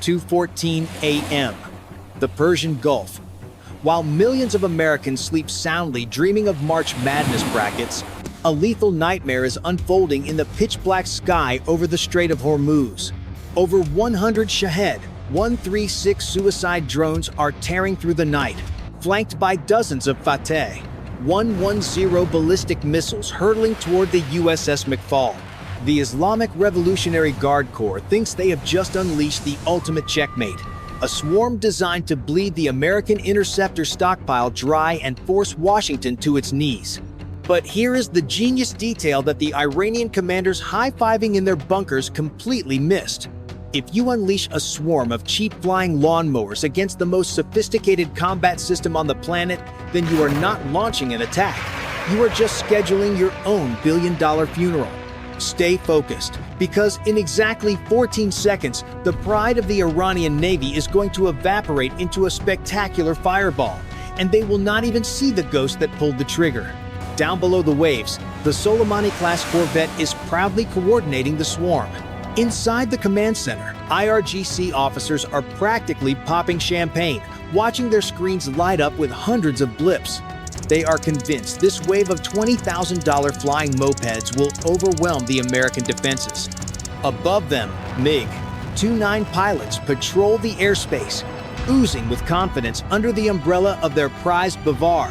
2:14 a.m. The Persian Gulf. While millions of Americans sleep soundly dreaming of March Madness brackets, a lethal nightmare is unfolding in the pitch-black sky over the Strait of Hormuz. Over 100 Shahed 136 suicide drones are tearing through the night, flanked by dozens of Fateh 110 ballistic missiles hurtling toward the USS McFaul. The Islamic Revolutionary Guard Corps thinks they have just unleashed the ultimate checkmate, a swarm designed to bleed the American interceptor stockpile dry and force Washington to its knees. But here is the genius detail that the Iranian commanders high-fiving in their bunkers completely missed. If you unleash a swarm of cheap flying lawnmowers against the most sophisticated combat system on the planet, then you are not launching an attack. You are just scheduling your own billion-dollar funeral. Stay focused, because in exactly 14 seconds, the pride of the Iranian Navy is going to evaporate into a spectacular fireball, and they will not even see the ghost that pulled the trigger. Down below the waves, the Soleimani-class corvette is proudly coordinating the swarm. Inside the command center, IRGC officers are practically popping champagne, watching their screens light up with hundreds of blips. They are convinced this wave of $20,000 flying mopeds will overwhelm the American defenses. Above them, MiG-29 pilots patrol the airspace, oozing with confidence under the umbrella of their prized Bavar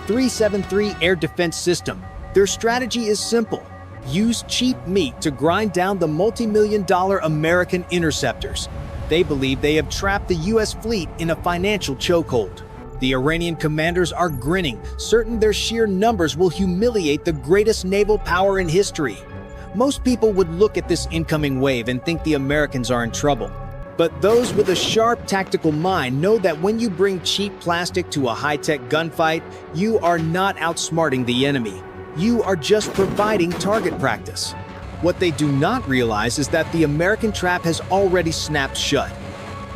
373 air defense system. Their strategy is simple. Use cheap meat to grind down the multi-million-dollar American interceptors. They believe they have trapped the U.S. fleet in a financial chokehold. The Iranian commanders are grinning, certain their sheer numbers will humiliate the greatest naval power in history. Most people would look at this incoming wave and think the Americans are in trouble. But those with a sharp tactical mind know that when you bring cheap plastic to a high-tech gunfight, you are not outsmarting the enemy. You are just providing target practice. What they do not realize is that the American trap has already snapped shut.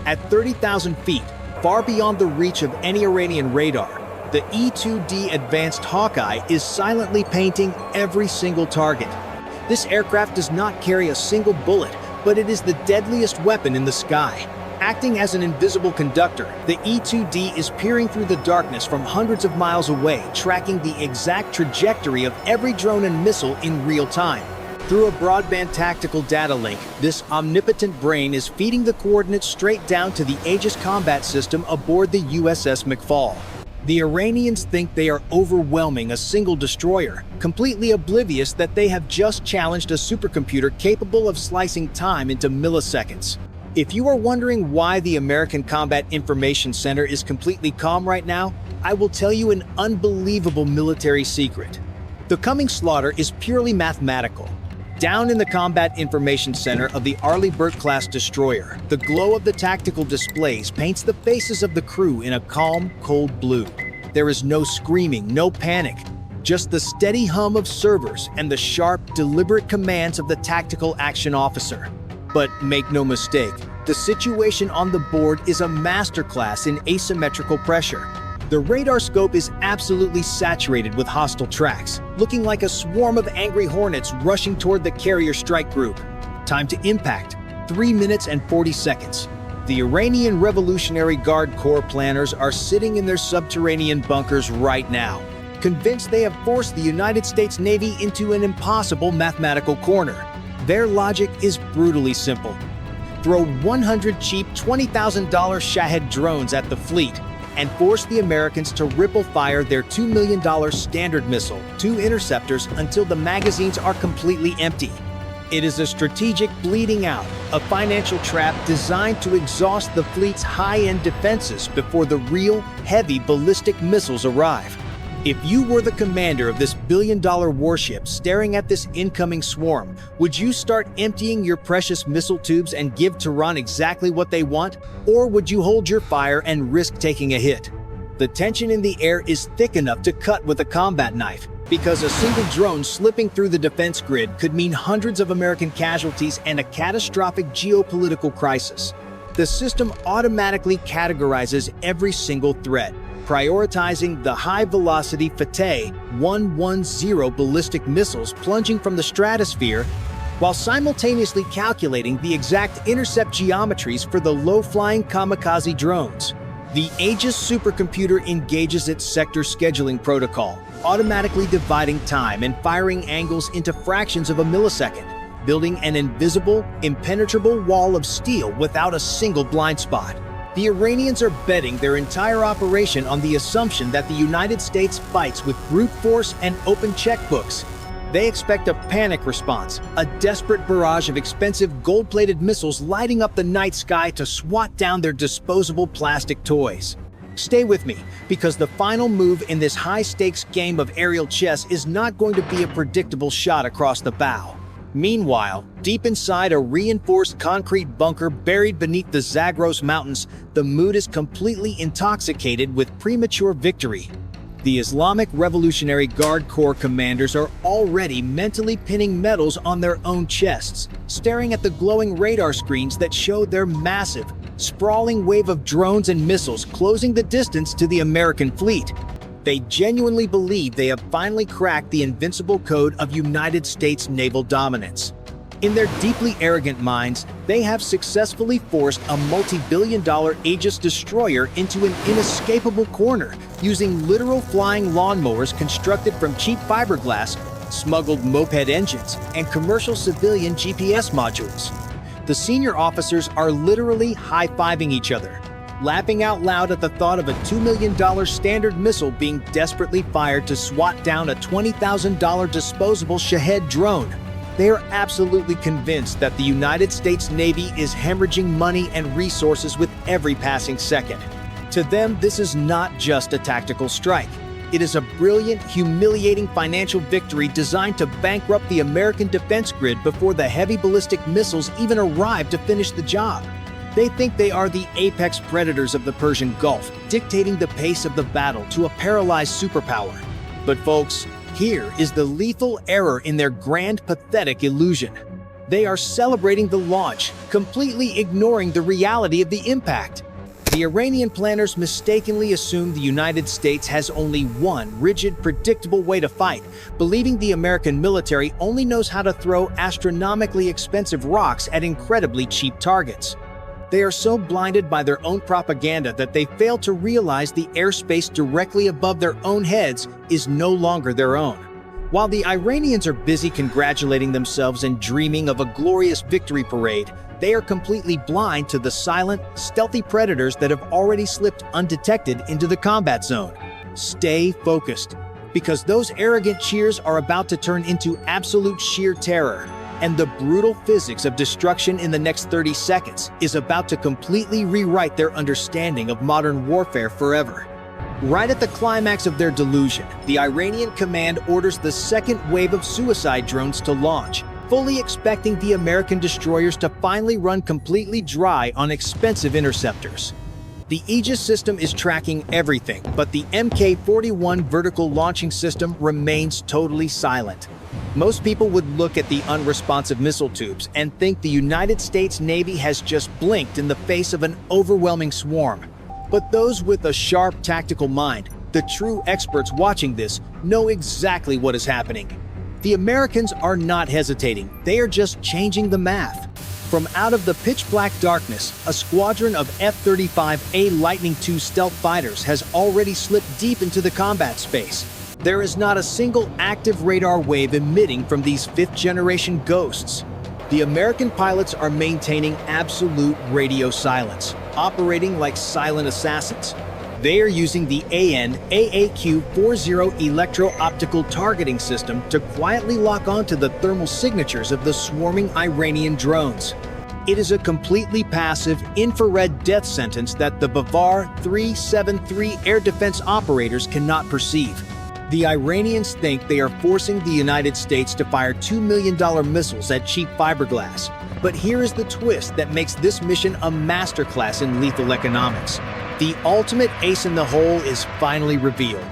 At 30,000 feet, far beyond the reach of any Iranian radar, the E-2D advanced Hawkeye is silently painting every single target. This aircraft does not carry a single bullet, but it is the deadliest weapon in the sky. Acting as an invisible conductor, the E-2D is peering through the darkness from hundreds of miles away, tracking the exact trajectory of every drone and missile in real time. Through a broadband tactical data link, this omnipotent brain is feeding the coordinates straight down to the Aegis Combat System aboard the USS McFaul. The Iranians think they are overwhelming a single destroyer, completely oblivious that they have just challenged a supercomputer capable of slicing time into milliseconds. If you are wondering why the American Combat Information Center is completely calm right now, I will tell you an unbelievable military secret. The coming slaughter is purely mathematical. Down in the Combat Information Center of the Arleigh-Burke-class destroyer, the glow of the tactical displays paints the faces of the crew in a calm, cold blue. There is no screaming, no panic, just the steady hum of servers and the sharp, deliberate commands of the tactical action officer. But make no mistake, the situation on the board is a masterclass in asymmetrical pressure. The radar scope is absolutely saturated with hostile tracks, looking like a swarm of angry hornets rushing toward the carrier strike group. Time to impact, 3 minutes and 40 seconds. The Iranian Revolutionary Guard Corps planners are sitting in their subterranean bunkers right now, convinced they have forced the United States Navy into an impossible mathematical corner. Their logic is brutally simple. Throw 100 cheap $20,000 Shahed drones at the fleet and force the Americans to ripple fire their $2 million Standard missile, 2 interceptors, until the magazines are completely empty. It is a strategic bleeding out, a financial trap designed to exhaust the fleet's high-end defenses before the real, heavy ballistic missiles arrive. If you were the commander of this billion-dollar warship staring at this incoming swarm, would you start emptying your precious missile tubes and give Tehran exactly what they want? Or would you hold your fire and risk taking a hit? The tension in the air is thick enough to cut with a combat knife, because a single drone slipping through the defense grid could mean hundreds of American casualties and a catastrophic geopolitical crisis. The system automatically categorizes every single threat, prioritizing the high-velocity Fateh 110 ballistic missiles plunging from the stratosphere while simultaneously calculating the exact intercept geometries for the low-flying kamikaze drones. The Aegis supercomputer engages its sector scheduling protocol, automatically dividing time and firing angles into fractions of a millisecond, building an invisible, impenetrable wall of steel without a single blind spot. The Iranians are betting their entire operation on the assumption that the United States fights with brute force and open checkbooks. They expect a panic response, a desperate barrage of expensive gold-plated missiles lighting up the night sky to swat down their disposable plastic toys. Stay with me, because the final move in this high-stakes game of aerial chess is not going to be a predictable shot across the bow. Meanwhile, deep inside a reinforced concrete bunker buried beneath the Zagros Mountains, the mood is completely intoxicated with premature victory. The Islamic Revolutionary Guard Corps commanders are already mentally pinning medals on their own chests, staring at the glowing radar screens that show their massive, sprawling wave of drones and missiles closing the distance to the American fleet. They genuinely believe they have finally cracked the invincible code of United States naval dominance. In their deeply arrogant minds, they have successfully forced a multi-billion-dollar Aegis destroyer into an inescapable corner, using literal flying lawnmowers constructed from cheap fiberglass, smuggled moped engines, and commercial civilian GPS modules. The senior officers are literally high-fiving each other, laughing out loud at the thought of a $2 million standard missile being desperately fired to swat down a $20,000 disposable Shahed drone. They are absolutely convinced that the United States Navy is hemorrhaging money and resources with every passing second. To them, this is not just a tactical strike. It is a brilliant, humiliating financial victory designed to bankrupt the American defense grid before the heavy ballistic missiles even arrive to finish the job. They think they are the apex predators of the Persian Gulf, dictating the pace of the battle to a paralyzed superpower. But folks, here is the lethal error in their grand, pathetic illusion. They are celebrating the launch, completely ignoring the reality of the impact. The Iranian planners mistakenly assume the United States has only one rigid, predictable way to fight, believing the American military only knows how to throw astronomically expensive rocks at incredibly cheap targets. They are so blinded by their own propaganda that they fail to realize the airspace directly above their own heads is no longer their own. While the Iranians are busy congratulating themselves and dreaming of a glorious victory parade, they are completely blind to the silent, stealthy predators that have already slipped undetected into the combat zone. Stay focused, because those arrogant cheers are about to turn into absolute sheer terror. And the brutal physics of destruction in the next 30 seconds is about to completely rewrite their understanding of modern warfare forever. Right at the climax of their delusion, the Iranian command orders the second wave of suicide drones to launch, fully expecting the American destroyers to finally run completely dry on expensive interceptors. The Aegis system is tracking everything, but the Mk-41 vertical launching system remains totally silent. Most people would look at the unresponsive missile tubes and think the United States Navy has just blinked in the face of an overwhelming swarm. But those with a sharp tactical mind, the true experts watching this, know exactly what is happening. The Americans are not hesitating, they are just changing the math. From out of the pitch-black darkness, a squadron of F-35A Lightning II stealth fighters has already slipped deep into the combat space. There is not a single active radar wave emitting from these fifth-generation ghosts. The American pilots are maintaining absolute radio silence, operating like silent assassins. They are using the AN/AAQ-40 electro-optical targeting system to quietly lock onto the thermal signatures of the swarming Iranian drones. It is a completely passive, infrared death sentence that the Bavar 373 air defense operators cannot perceive. The Iranians think they are forcing the United States to fire $2 million missiles at cheap fiberglass. But here is the twist that makes this mission a masterclass in lethal economics. The ultimate ace in the hole is finally revealed.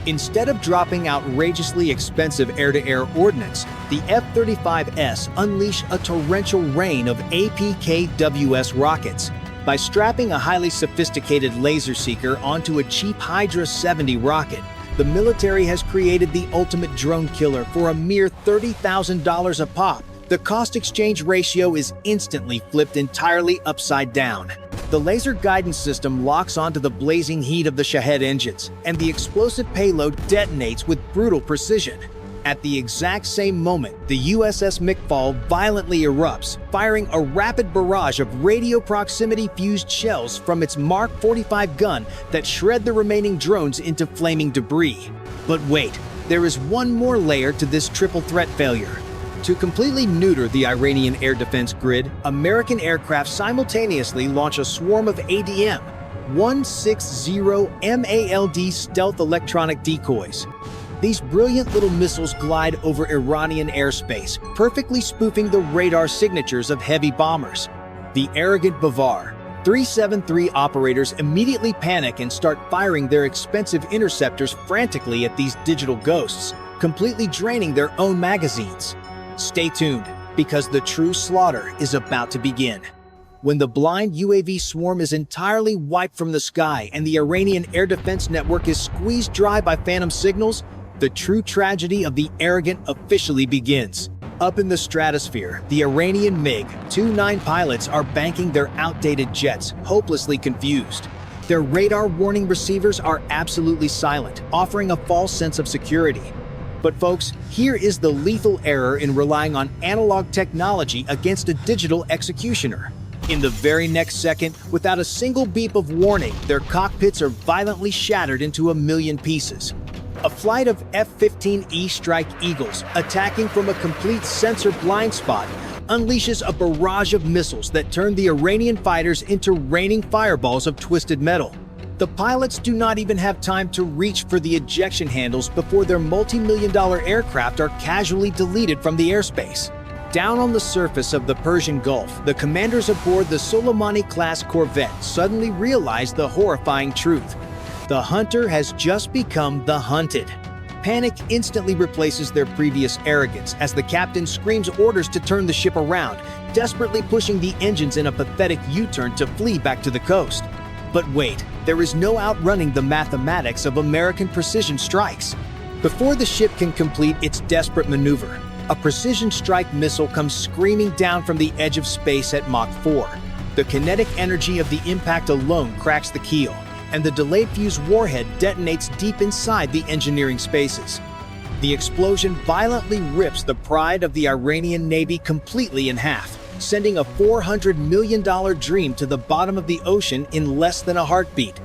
Instead of dropping outrageously expensive air-to-air ordnance, the F-35S unleash a torrential rain of APKWS rockets. By strapping a highly sophisticated laser seeker onto a cheap Hydra 70 rocket, the military has created the ultimate drone killer for a mere $30,000 a pop, The cost exchange ratio is instantly flipped entirely upside down. The laser guidance system locks onto the blazing heat of the Shahed engines, and the explosive payload detonates with brutal precision. At the exact same moment, the USS McFaul violently erupts, firing a rapid barrage of radio proximity-fused shells from its Mark 45 gun that shred the remaining drones into flaming debris. But wait, there is one more layer to this triple threat failure. To completely neuter the Iranian air defense grid, American aircraft simultaneously launch a swarm of ADM-160 stealth electronic decoys. These brilliant little missiles glide over Iranian airspace, perfectly spoofing the radar signatures of heavy bombers. The arrogant Bavar 373 operators immediately panic and start firing their expensive interceptors frantically at these digital ghosts, completely draining their own magazines. Stay tuned, because the true slaughter is about to begin. When the blind UAV swarm is entirely wiped from the sky and the Iranian air defense network is squeezed dry by phantom signals, the true tragedy of the arrogant officially begins. Up in the stratosphere, the Iranian MiG-29 pilots are banking their outdated jets, hopelessly confused. Their radar warning receivers are absolutely silent, offering a false sense of security. But folks, here is the lethal error in relying on analog technology against a digital executioner. In the very next second, without a single beep of warning, their cockpits are violently shattered into a million pieces. A flight of F-15E Strike Eagles, attacking from a complete sensor blind spot, unleashes a barrage of missiles that turn the Iranian fighters into raining fireballs of twisted metal. The pilots do not even have time to reach for the ejection handles before their multi-million-dollar aircraft are casually deleted from the airspace. Down on the surface of the Persian Gulf, the commanders aboard the Soleimani-class corvette suddenly realize the horrifying truth. The hunter has just become the hunted. Panic instantly replaces their previous arrogance as the captain screams orders to turn the ship around, desperately pushing the engines in a pathetic U-turn to flee back to the coast. But wait, there is no outrunning the mathematics of American precision strikes. Before the ship can complete its desperate maneuver, a precision strike missile comes screaming down from the edge of space at Mach 4. The kinetic energy of the impact alone cracks the keel, and the delayed fuse warhead detonates deep inside the engineering spaces. The explosion violently rips the pride of the Iranian Navy completely in half, sending a $400 million dream to the bottom of the ocean in less than a heartbeat.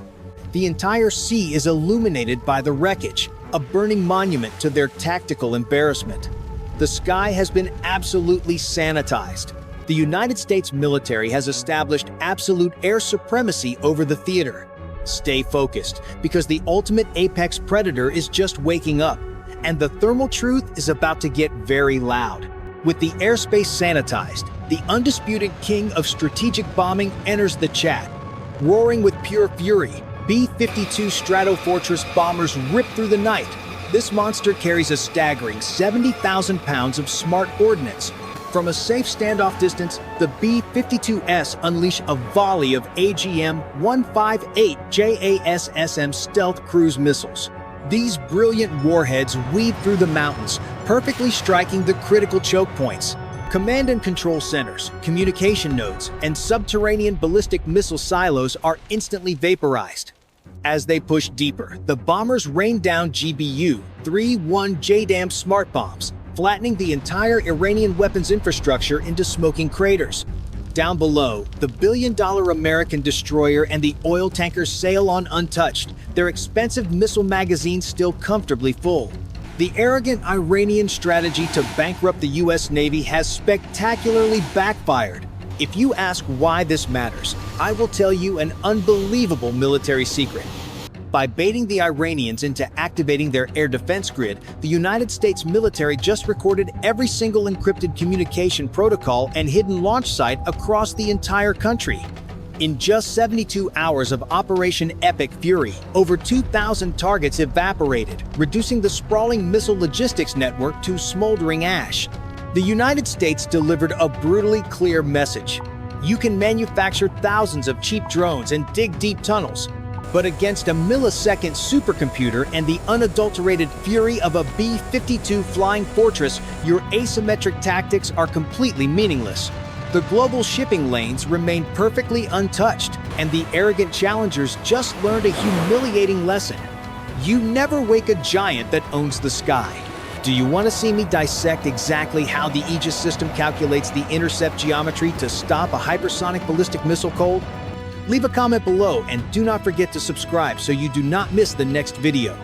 The entire sea is illuminated by the wreckage, a burning monument to their tactical embarrassment. The sky has been absolutely sanitized. The United States military has established absolute air supremacy over the theater. Stay focused, because the ultimate apex predator is just waking up, and the thermal truth is about to get very loud. With the airspace sanitized, the undisputed king of strategic bombing enters the chat. Roaring with pure fury, B-52 Stratofortress bombers rip through the night. This monster carries a staggering 70,000 pounds of smart ordnance. From a safe standoff distance, the B-52s unleash a volley of AGM-158 JASSM stealth cruise missiles. These brilliant warheads weave through the mountains, perfectly striking the critical choke points. Command and control centers, communication nodes, and subterranean ballistic missile silos are instantly vaporized. As they push deeper, the bombers rain down GBU-31 JDAM smart bombs, flattening the entire Iranian weapons infrastructure into smoking craters. Down below, the billion-dollar American destroyer and the oil tankers sail on untouched, their expensive missile magazines still comfortably full. The arrogant Iranian strategy to bankrupt the US Navy has spectacularly backfired. If you ask why this matters, I will tell you an unbelievable military secret. By baiting the Iranians into activating their air defense grid, the United States military just recorded every single encrypted communication protocol and hidden launch site across the entire country. In just 72 hours of Operation Epic Fury, over 2,000 targets evaporated, reducing the sprawling missile logistics network to smoldering ash. The United States delivered a brutally clear message. You can manufacture thousands of cheap drones and dig deep tunnels, But against a millisecond supercomputer and the unadulterated fury of a B-52 flying fortress, your asymmetric tactics are completely meaningless. The global shipping lanes remain perfectly untouched, and the arrogant challengers just learned a humiliating lesson. You never wake a giant that owns the sky. Do you want to see me dissect exactly how the Aegis system calculates the intercept geometry to stop a hypersonic ballistic missile cold? Leave a comment below and do not forget to subscribe so you do not miss the next video.